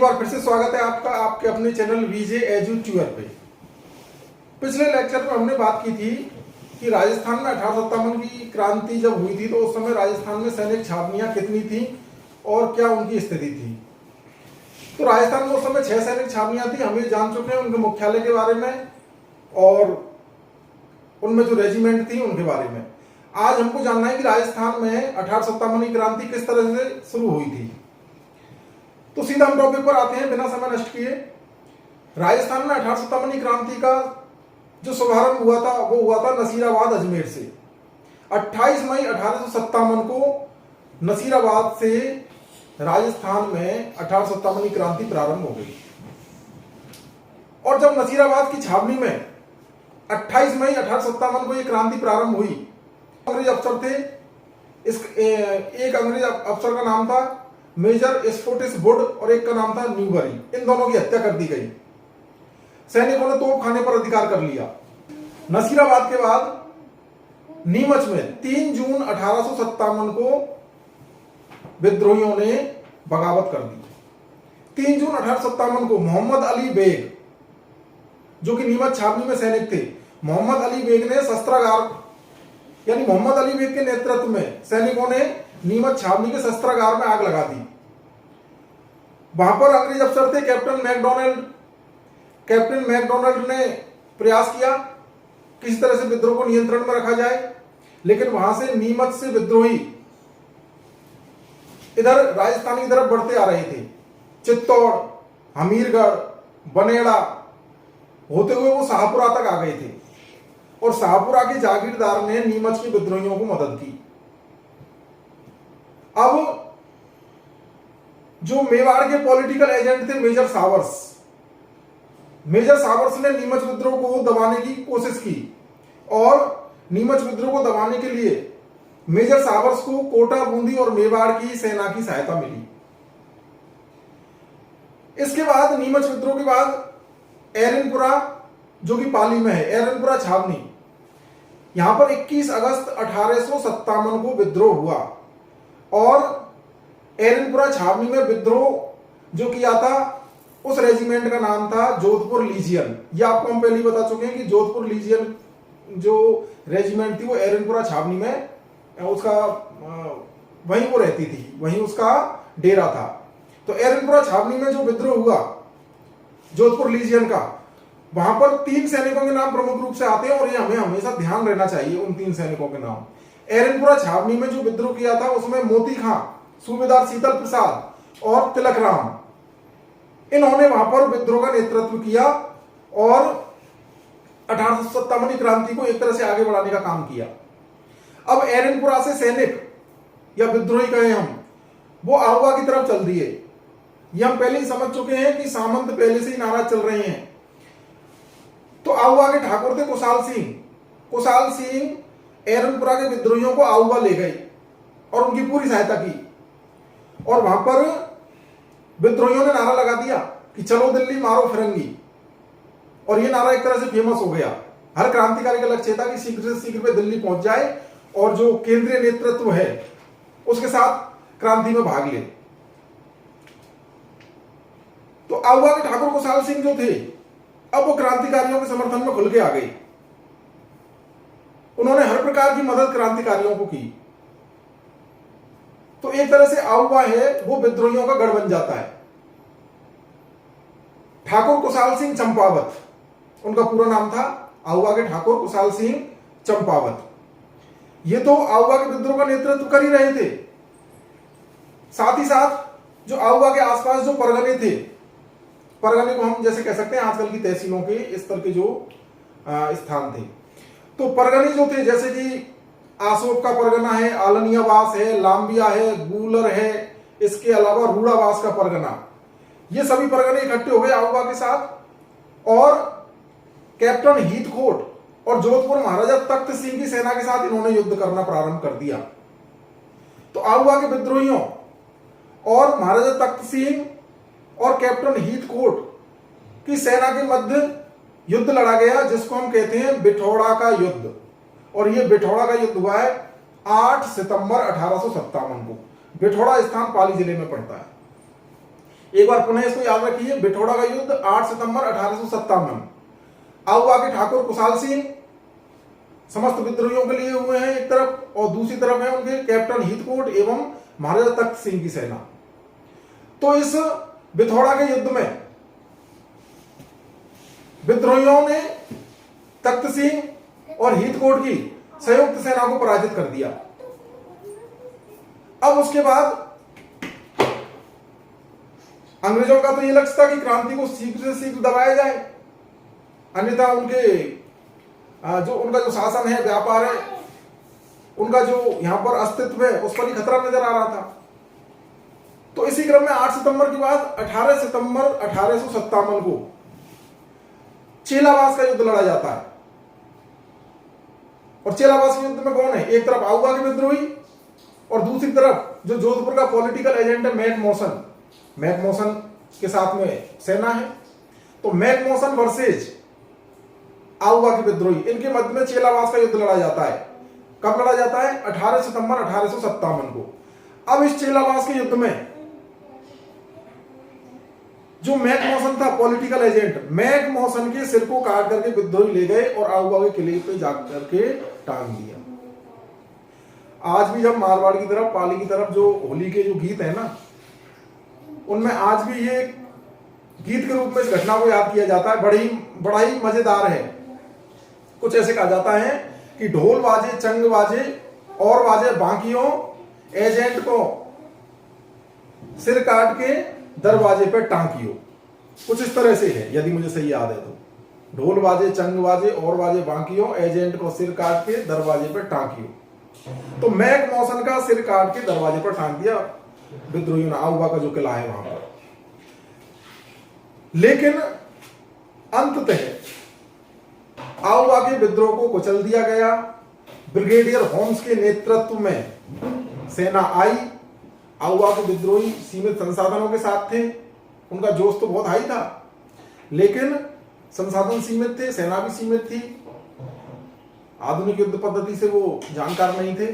एक बार फिर से स्वागत है आपका आपके अपने चैनल वीजे एजुट्यूअर पे। पिछले लेक्चर में हमने बात की थी कि राजस्थान में 1857 की क्रांति जब हुई थी तो उस समय राजस्थान में सैनिक छावनियां कितनी थी और क्या उनकी स्थिति थी। तो राजस्थान में उस समय 6 सैनिक छावनियां थी, हम ये जान चुके हैं उनके मुख्यालय के बारे में और उनमें जो रेजिमेंट थी उनके बारे में। आज हमको जानना है कि राजस्थान में 1857 की क्रांति किस तरह से शुरू हुई थी। तो सीधा हम टॉपिक पर आते हैं बिना समय नष्ट किए। राजस्थान में 1857 की क्रांति का जो शुभारंभ हुआ था वो हुआ था नसीराबाद अजमेर से। 28 मई 1857 को नसीराबाद से राजस्थान में 1857 की क्रांति प्रारंभ हो गई। और जब नसीराबाद की छावनी में 28 मई 1857 को ये क्रांति प्रारंभ हुई, अंग्रेज अफसर थे। एक अंग्रेज अफसर का नाम था मेजर स्फोटिस वुड और एक का नाम था न्यूबरी। इन दोनों की हत्या कर दी गई। सैनिकों ने तोपखाने पर अधिकार कर लिया। नसीराबाद के बाद नीमच में 3 जून 1857 को विद्रोहियों ने बगावत कर दी। 3 जून 1857 को मोहम्मद अली बेग, जो कि नीमच छावनी में सैनिक थे, मोहम्मद अली बेग ने शस्त्रागार यानी मोहम्मद अली बेग के नेतृत्व में सैनिकों ने नीमच छावनी के शस्त्रागार में आग लगा दी। वहां पर अंग्रेज अफसर थे कैप्टन मैकडोनाल्ड ने प्रयास किया किसी तरह से विद्रोह को नियंत्रण में रखा जाए, लेकिन वहां से नीमच से विद्रोही इधर राजस्थान की तरफ बढ़ते आ रहे थे। चित्तौड़, हमीरगढ़, बनेड़ा होते हुए वो शाहपुरा तक आ गए थे और शाहपुरा के जागीरदार ने नीमच के विद्रोहियों को मदद की। अब जो मेवाड़ के पॉलिटिकल एजेंट थे मेजर सावर्स ने नीमच विद्रोह को दबाने की कोशिश की और नीमच विद्रोह को दबाने के लिए मेजर सावर्स को कोटा, बूंदी और मेवाड़ की सेना की सहायता मिली। इसके बाद नीमच विद्रोह के बाद एरनपुरा, जो कि पाली में है, एरनपुरा छावनी, यहां पर 21 अगस्त 1857 को विद्रोह हुआ और एरनपुरा छावनी में विद्रोह जो किया था उस रेजिमेंट का नाम था जोधपुर लीजियन। यह आपको हम पहले ही बता चुके हैं कि जोधपुर लीजियन जो रेजिमेंट थी वो एरनपुरा छावनी में उसका वहीं वो रहती थी, वहीं उसका डेरा था। तो एरनपुरा छावनी में जो विद्रोह हुआ जोधपुर लीजियन का, वहां पर 3 सैनिकों के नाम प्रमुख रूप से आते हैं और ये हमें हमेशा ध्यान रहना चाहिए उन 3 सैनिकों के नाम। एरनपुरा छावनी में जो विद्रोह किया था उसमें मोती खां, सूबेदार शीतल प्रसाद और तिलक राम, इन्होंने वहां पर विद्रोह का नेतृत्व किया और 1857 की क्रांति को एक तरह से आगे बढ़ाने का काम किया। अब एरनपुरा से सैनिक या विद्रोही कहें हम, वो आहुआ की तरफ चल दिए। ये हम पहले ही समझ चुके हैं कि सामंत पहले से ही नाराज चल रहे हैं। तो आहुआ के ठाकुर थे कुशाल सिंह एरनपुरा के विद्रोहियों को आहुआ ले गए और उनकी पूरी सहायता की और वहां पर विद्रोहियों ने नारा लगा दिया कि चलो दिल्ली मारो फिरंगी, और यह नारा एक तरह से फेमस हो गया। हर क्रांतिकारी का लक्ष्य था कि शीघ्र से शीघ्र में दिल्ली पहुंच जाए और जो केंद्रीय नेतृत्व है उसके साथ क्रांति में भाग ले। तो आहुआ के ठाकुर कुशाल सिंह जो थे, अब वो क्रांतिकारियों के समर्थन में खुल के आ गए। उन्होंने हर प्रकार की मदद क्रांतिकारियों को की। तो एक तरह से आहुआ है वो विद्रोहियों का गढ़ बन जाता है। ठाकुर कुशाल सिंह चंपावत उनका पूरा नाम था, आहुआ के ठाकुर कुशाल सिंह चंपावत। ये तो आहुआ के विद्रोह का नेतृत्व कर ही रहे थे। साथ ही साथ जो आहुआ के आसपास जो परगने थे, परगने को हम जैसे कह सकते हैं आजकल की तहसीलों के स्तर के जो स्थान थे, तो परगने जो थे जैसे कि आसोप का परगना है, आलनियावास है, लांबिया है, गूलर है, इसके अलावा रूड़ावास का परगना, ये सभी परगने इकट्ठे हो गए आहुआ के साथ और कैप्टन हीथकोट और जोधपुर महाराजा तख्त सिंह की सेना के साथ इन्होंने युद्ध करना प्रारंभ कर दिया। तो आहुआ के विद्रोहियों और महाराजा तख्त सिंह और कैप्टन हीथकोट की सेना के मध्य युद्ध लड़ा गया, जिसको हम कहते हैं बिठौड़ा का युद्ध। और यह बिठौड़ा का युद्ध हुआ है 8 सितंबर 1857 को। बिठौड़ा स्थान पाली जिले में पड़ता है। एक बार पुनः इसको याद रखिए, बिठौड़ा का युद्ध 8 सितंबर 1857। आउवा के ठाकुर कुशाल सिंह समस्त विद्रोहियों के लिए हुए हैं एक तरफ, और दूसरी तरफ है उनके कैप्टन हीथकोट एवं महाराजा तख्त सिंह की सेना। तो इस बिठौड़ा के युद्ध में विद्रोहियों ने तख्त सिंह और हीथकोट की संयुक्त सेना को पराजित कर दिया। अब उसके बाद अंग्रेजों का तो यह लक्ष्य था कि क्रांति को शीघ्र से शीघ्र दबाया जाए, अन्यथा उनके उनका जो शासन है, व्यापार है, उनका जो यहां पर अस्तित्व है, उस पर ही खतरा नजर आ रहा था। तो इसी क्रम में 8 सितंबर के बाद 18 सितंबर 1857 को चेलावास का युद्ध लड़ा जाता है। और चेलावास के युद्ध में कौन है? एक तरफ आउवा के विद्रोही और दूसरी तरफ जो जोधपुर का पॉलिटिकल एजेंट है मैकमोसन के साथ में सेना है। तो मैकमोसन वर्सेज आउवा के विद्रोही, इनके मध्य में चेलावास का युद्ध लड़ा जाता है। कब लड़ा जाता है? 18 सितंबर 1857 को। अब इस चेलावास के युद्ध में जो मैकमोसन था पॉलिटिकल एजेंट, मैकमोसन के सिर को काट करके विद्रोही ले गए और आउवा के किले पे जाकर के टांग दिया। आज भी जब मारवाड़ की तरफ, पाली की तरफ जो होली के जो गीत है ना, उनमें आज भी ये गीत के रूप में इस घटना को याद किया जाता है। बड़ा ही मजेदार है। कुछ ऐसे कहा जाता है कि ढोल बाजे, चंग बाजे और बाजे बांकियों, एजेंट को सिर काट के दरवाजे पे टांकियो। कुछ इस तरह से है, यदि मुझे सही याद है तो। ढोल बाजे, चंग बाजे और बाजे बांकियों, एजेंट को सिर काट के दरवाजे पे टांकियो। तो मैकमोसन का सिर काट के दरवाजे पर टांग दिया विद्रोहियों ने, आउवा का जो किला है वहां पर। लेकिन अंततः आउवा के विद्रोह को कुचल दिया गया। ब्रिगेडियर होम्स के नेतृत्व में सेना आई। आउवा के विद्रोही सीमित संसाधनों के साथ थे, उनका जोश तो बहुत हाई था, लेकिन संसाधन सीमित थे, सेना भी सीमित थी, आधुनिक युद्ध पद्धति से वो जानकार नहीं थे।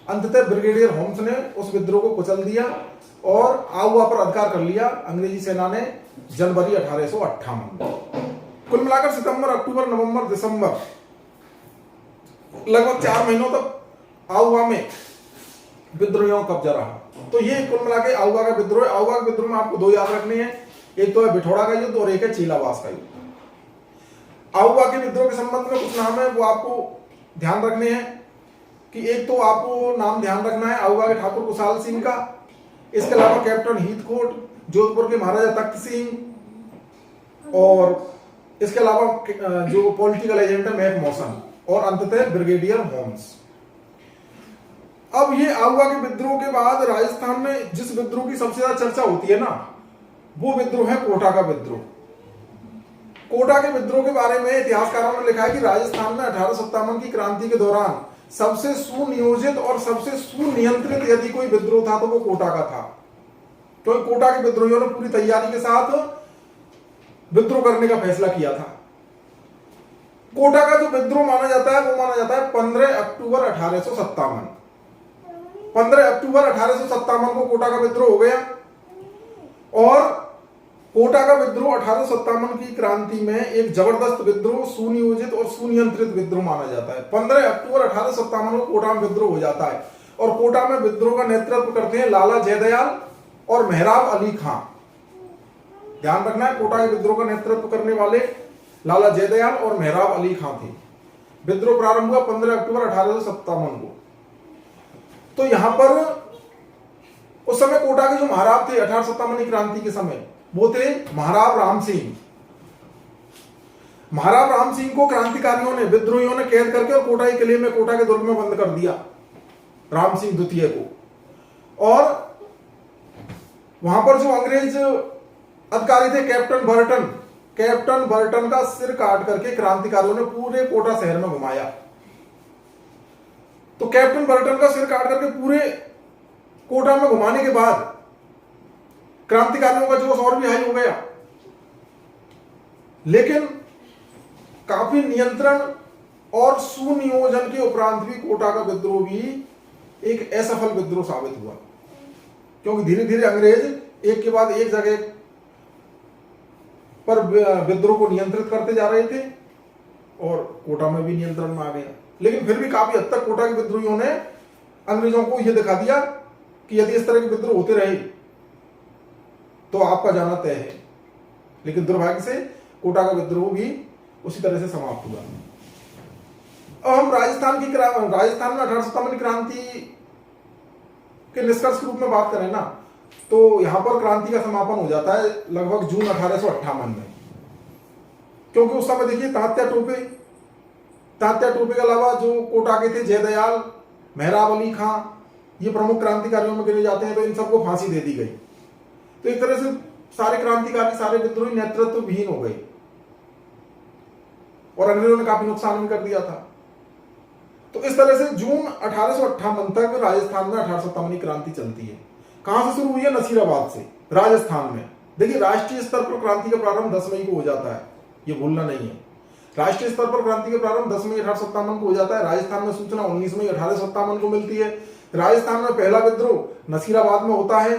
अंततः ब्रिगेडियर होम्स ने उस विद्रोह को कुचल दिया और आउवा पर अधिकार कर लिया अंग्रेजी सेना ने जनवरी 1858। कुल मिलाकर सितंबर, अक्टूबर, नवंबर, दिसंबर, लगभग 4 महीनों तक आउवा में विद्रोहियों का कब्जा रहा। तो ये कुल मिला के आउवा का विद्रोह। आउवा के विद्रोह में आपको 2 याद रखने हैं, एक तो है बिठौड़ा का युद्ध और एक है चेलावास का युद्ध। आउवा के विद्रोह के संबंध में कुछ नाम है वो आपको ध्यान रखने हैं कि एक तो आपको नाम ध्यान रखना है आउवा के ठाकुर कुशाल सिंह का, इसके अलावा कैप्टन हीथकोट, जोधपुर के महाराजा तख्त सिंह, और इसके अलावा जो पॉलिटिकल एजेंट है मैकमोसन, और अंततः ब्रिगेडियर होम्स। अब ये आउवा के विद्रोह के बाद राजस्थान में जिस विद्रोह की सबसे ज्यादा चर्चा होती है ना, वो विद्रोह है कोटा का विद्रोह। कोटा के विद्रोह के बारे में इतिहासकारों ने लिखा है कि राजस्थान में 1857 की क्रांति के दौरान सबसे सुनियोजित और सबसे सुनियंत्रित यदि कोई विद्रोह था तो वो कोटा का था। तो कोटा के विद्रोहियों ने पूरी तैयारी के साथ विद्रोह करने का फैसला किया था। कोटा का जो विद्रोह माना जाता है वो माना जाता है 15 अक्टूबर 1857। 15 अक्टूबर 1857 को कोटा का विद्रोह हो गया और कोटा का विद्रोह 1857 की क्रांति में एक जबरदस्त विद्रोह, सुनियोजित और सुनियंत्रित विद्रोह माना जाता है। 15 अक्टूबर 1857 को कोटा में विद्रोह हो जाता है और कोटा में विद्रोह का नेतृत्व करते हैं लाला जयदयाल और मेहराब अली खां। ध्यान रखना है, कोटा के विद्रोह का नेतृत्व करने वाले लाला जयदयाल और मेहराब अली खां थे। विद्रोह प्रारंभ हुआ 15 अक्टूबर 1857 को। तो यहां पर उस समय कोटा के जो महाराज थे 1857 की क्रांति के समय, वो थे महाराव राम सिंह। महाराव राम सिंह को क्रांतिकारियों ने, विद्रोहियों ने कैद करके और कोटा के किले में, कोटा के दुर्ग में बंद कर दिया राम सिंह द्वितीय को। और वहां पर जो अंग्रेज अधिकारी थे कैप्टन बर्टन का सिर काट करके क्रांतिकारियों ने पूरे कोटा शहर में घुमाया। तो कैप्टन बर्टन का सिर काट करके पूरे कोटा में घुमाने के बाद क्रांतिकारियों का जोश और भी हाई हो गया, लेकिन काफी नियंत्रण और सुनियोजन के उपरांत भी कोटा का विद्रोह भी एक असफल विद्रोह साबित हुआ, क्योंकि धीरे धीरे अंग्रेज एक के बाद एक जगह पर विद्रोह को नियंत्रित करते जा रहे थे और कोटा में भी नियंत्रण में आ गया। लेकिन फिर भी काफी हद तक कोटा के विद्रोहियों ने अंग्रेजों को यह दिखा दिया कि यदि इस तरह के विद्रोह होते रहे तो आपका जाना तय है। लेकिन दुर्भाग्य से कोटा का विद्रोह भी उसी तरह से समाप्त हुआ। अब हम राजस्थान में 1857 की क्रांति के निष्कर्ष के रूप में बात करें ना, तो यहां पर क्रांति का समापन हो जाता है लगभग जून 1858 में। क्योंकि उस समय देखिए तात्या टोपे के अलावा जो कोटा के थे जयदयाल, मेहराब अली खां, ये प्रमुख क्रांतिकारियों में गिने जाते हैं, तो इन सबको फांसी दे दी गई। तो एक तरह से सारे क्रांतिकारी, सारे विद्रोही नेतृत्व विहीन हो गए और अंग्रेजों ने काफी नुकसान भी कर दिया था। तो इस तरह से जून 1858 तक राजस्थान में 1857 की क्रांति चलती है। कहां से शुरू हुई है? नसीराबाद से, राजस्थान में। देखिए राष्ट्रीय स्तर पर क्रांति का प्रारंभ 10 मई को हो जाता है, ये भूलना नहीं है। राष्ट्रीय स्तर पर क्रांति का प्रारंभ 10 मई 1857 को हो जाता है। राजस्थान में सूचना 19 मई 1857 को मिलती है। राजस्थान में पहला विद्रोह नसीराबाद में होता है,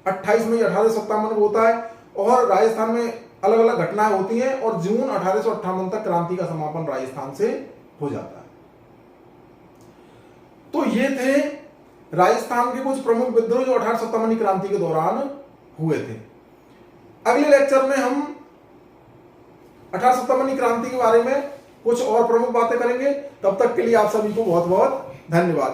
28 मई 1857 को होता है। और राजस्थान में अलग अलग घटनाएं होती हैं और जून 1858 तक क्रांति का समापन राजस्थान से हो जाता है। तो ये थे राजस्थान के कुछ प्रमुख विद्रोह जो 1857 की क्रांति के दौरान हुए थे। अगले लेक्चर में हम 1857 की क्रांति के बारे में कुछ और प्रमुख बातें करेंगे। तब तक के लिए आप सभी को बहुत बहुत धन्यवाद।